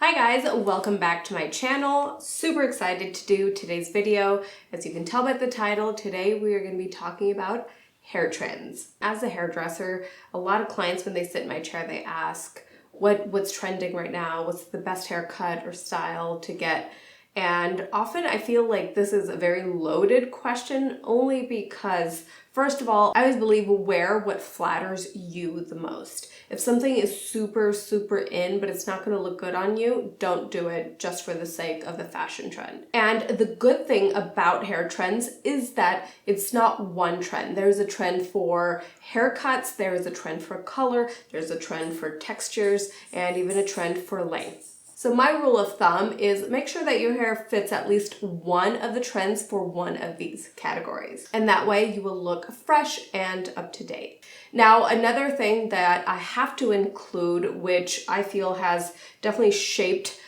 Hi guys, welcome back to my channel. Super excited to do today's video. As you can tell by the title, today we are going to be talking about hair trends. As a hairdresser, a lot of clients when they sit in my chair, they ask what's trending right now, what's the best haircut or style to get. And often I feel like this is a very loaded question only because, first of all, I always believe wear what flatters you the most. If something is super in, but it's not going to look good on you, don't do it just for the sake of the fashion trend. And the good thing about hair trends is that it's not one trend. There's a trend for haircuts, there is a trend for color, there's a trend for textures, and even a trend for length. So my rule of thumb is make sure that your hair fits at least one of the trends for one of these categories. And that way you will look fresh and up to date. Now, another thing that I have to include, which I feel has definitely shaped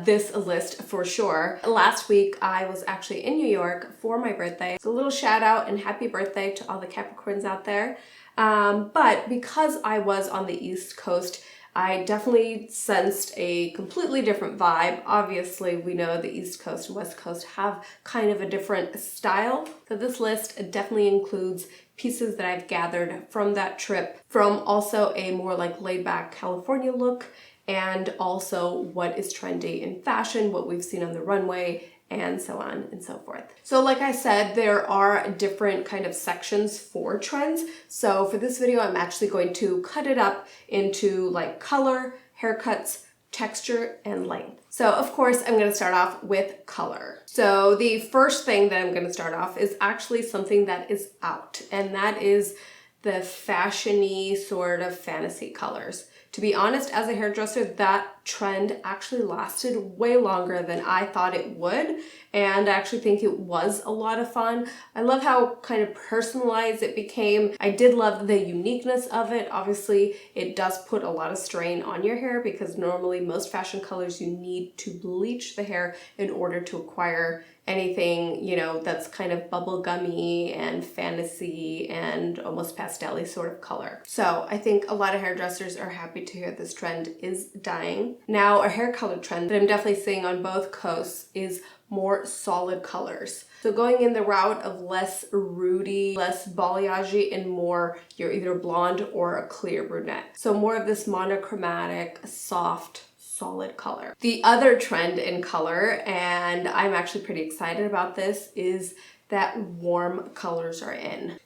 this list for sure. Last week, I was actually in New York for my birthday. So a little shout out and happy birthday to all the Capricorns out there. But because I was on the East Coast, I definitely sensed a completely different vibe. Obviously, we know the East Coast and West Coast have kind of a different style. So this list definitely includes pieces that I've gathered from that trip, from also a more like laid back California look, and also what is trendy in fashion, what we've seen on the runway, and so on and so forth. So like I said, there are different kind of sections for trends. So for this video, I'm actually going to cut it up into like color, haircuts, texture, and length. So of course, I'm going to start off with color. So the first thing that I'm going to start off is actually something that is out, and that is the fashion-y sort of fantasy colors. To be honest, as a hairdresser, that trend actually lasted way longer than I thought it would, and I actually think it was a lot of fun. I love how kind of personalized it became. I did love the uniqueness of it. Obviously, it does put a lot of strain on your hair because normally most fashion colors you need to bleach the hair in order to acquire anything, you know, that's kind of bubblegummy and fantasy and almost pastel-y sort of color. So I think a lot of hairdressers are happy to hear this trend is dying. Now, a hair color trend that I'm definitely seeing on both coasts is more solid colors. So going in the route of less rooty, less balayage, and more you're either blonde or a clear brunette. So more of this monochromatic, soft, solid color. The other trend in color, and I'm actually pretty excited about this, is that warm colors are in.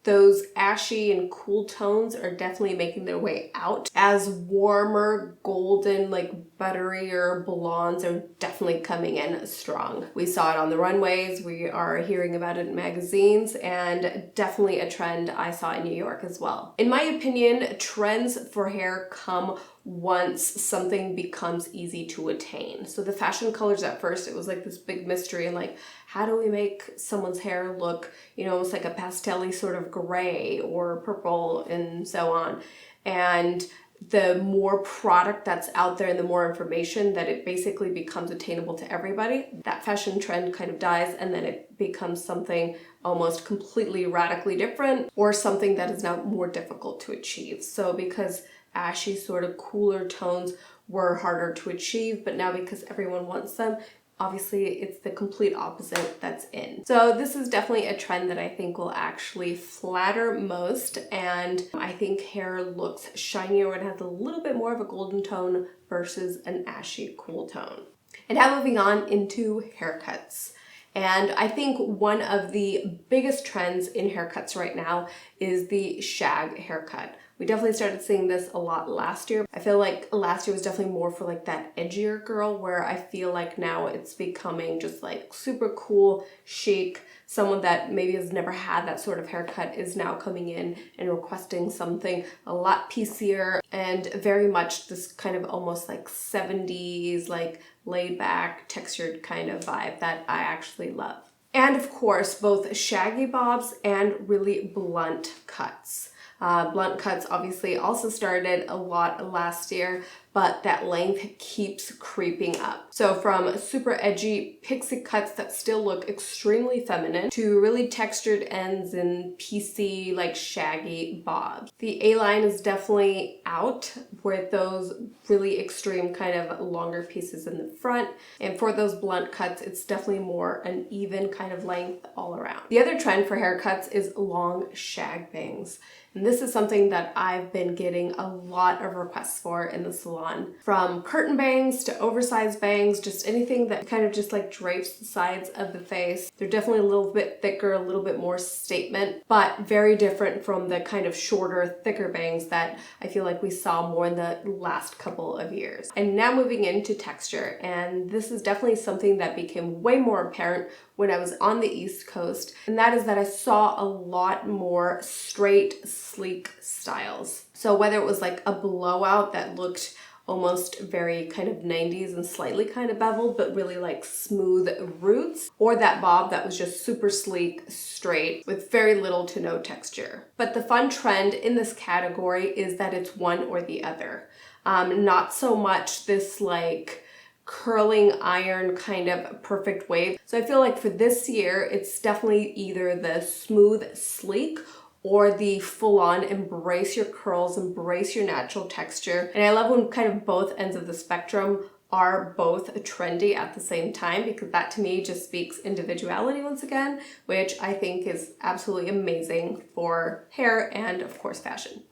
Those ashy and cool tones are definitely making their way out, as warmer, golden, like butterier blondes are definitely coming in strong. We saw it on the runways, we are hearing about it in magazines, and definitely a trend I saw in New York as well. In my opinion, trends for hair come once something becomes easy to attain. So the fashion colors at first, it was like this big mystery and like, how do we make someone's hair look, you know, almost like a pastel-y sort of gray or purple and so on. And the more product that's out there and the more information that it basically becomes attainable to everybody, that fashion trend kind of dies and then it becomes something almost completely radically different or something that is now more difficult to achieve. So because ashy sort of cooler tones were harder to achieve, but now because everyone wants them, obviously it's the complete opposite that's in. So this is definitely a trend that I think will actually flatter most, and I think hair looks shinier when it has a little bit more of a golden tone versus an ashy cool tone. And now moving on into haircuts. And I think one of the biggest trends in haircuts right now is the shag haircut. We definitely started seeing this a lot last year. I feel like last year was definitely more for like that edgier girl, where I feel like now it's becoming just like super cool, chic. Someone that maybe has never had that sort of haircut is now coming in and requesting something a lot piecier and very much this kind of almost like 70s, like laid back, textured kind of vibe that I actually love. And of course, both shaggy bobs and really blunt cuts. Blunt cuts obviously also started a lot last year, but that length keeps creeping up. So from super edgy pixie cuts that still look extremely feminine to really textured ends and piecey, like shaggy bobs. The A-line is definitely out with those really extreme kind of longer pieces in the front. And for those blunt cuts, it's definitely more an even kind of length all around. The other trend for haircuts is long shag bangs. And this is something that I've been getting a lot of requests for in the salon. From curtain bangs to oversized bangs, just anything that kind of just like drapes the sides of the face. They're definitely a little bit thicker, a little bit more statement, but very different from the kind of shorter, thicker bangs that I feel like we saw more in the last couple of years. And now moving into texture, and this is definitely something that became way more apparent when I was on the East Coast, and that is that I saw a lot more straight, sleek styles. So whether it was like a blowout that looked almost very kind of 90s and slightly kind of beveled, but really like smooth roots, or that bob that was just super sleek, straight, with very little to no texture. But the fun trend in this category is that it's one or the other. Not so much this like curling iron kind of perfect wave. So I feel like for this year, it's definitely either the smooth, sleek, or the full-on embrace your curls, embrace your natural texture. And I love when kind of both ends of the spectrum are both trendy at the same time, because that to me just speaks individuality once again, which I think is absolutely amazing for hair and of course fashion.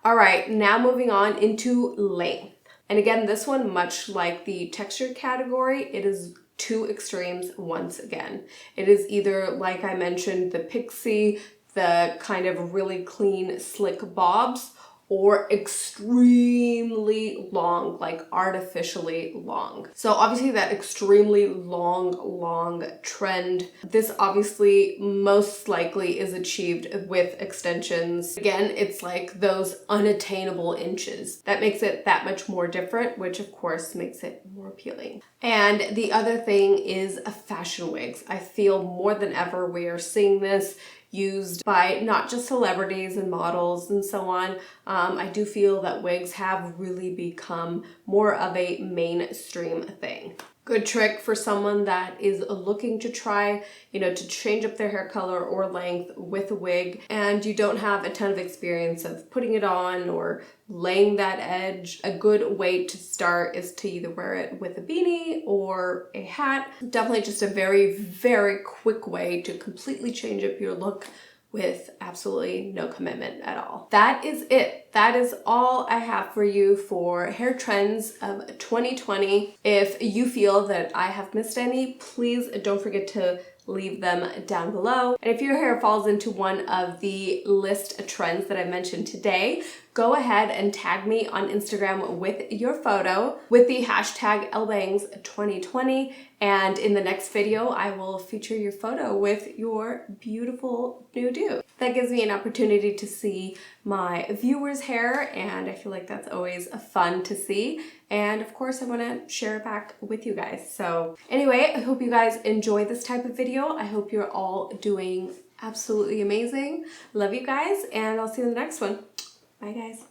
All right, now moving on into length. And again, this one, much like the texture category, it is two extremes once again. It is either, like I mentioned, the pixie, the kind of really clean, slick bobs, or extremely long, like artificially long. So obviously that extremely long trend, this obviously most likely is achieved with extensions. Again, it's like those unattainable inches. That makes it that much more different, which of course makes it more appealing. And the other thing is fashion wigs. I feel more than ever we are seeing this used by not just celebrities and models and so on. I do feel that wigs have really become more of a mainstream thing. Good trick for someone that is looking to try, to change up their hair color or length with a wig, and you don't have a ton of experience of putting it on or laying that edge. A good way to start is to either wear it with a beanie or a hat. Definitely just a very, very quick way to completely change up your look with absolutely no commitment at all. That is it. That is all I have for you for hair trends of 2020. If you feel that I have missed any, please don't forget to leave them down below. And if your hair falls into one of the list of trends that I mentioned today, go ahead and tag me on Instagram with your photo with the hashtag Ellebangs2020. And in the next video, I will feature your photo with your beautiful new do. That gives me an opportunity to see my viewers' hair, and I feel like that's always fun to see. And of course, I want to share it back with you guys. So anyway, I hope you guys enjoy this type of video. I hope you're all doing absolutely amazing. Love you guys, and I'll see you in the next one. Bye, guys.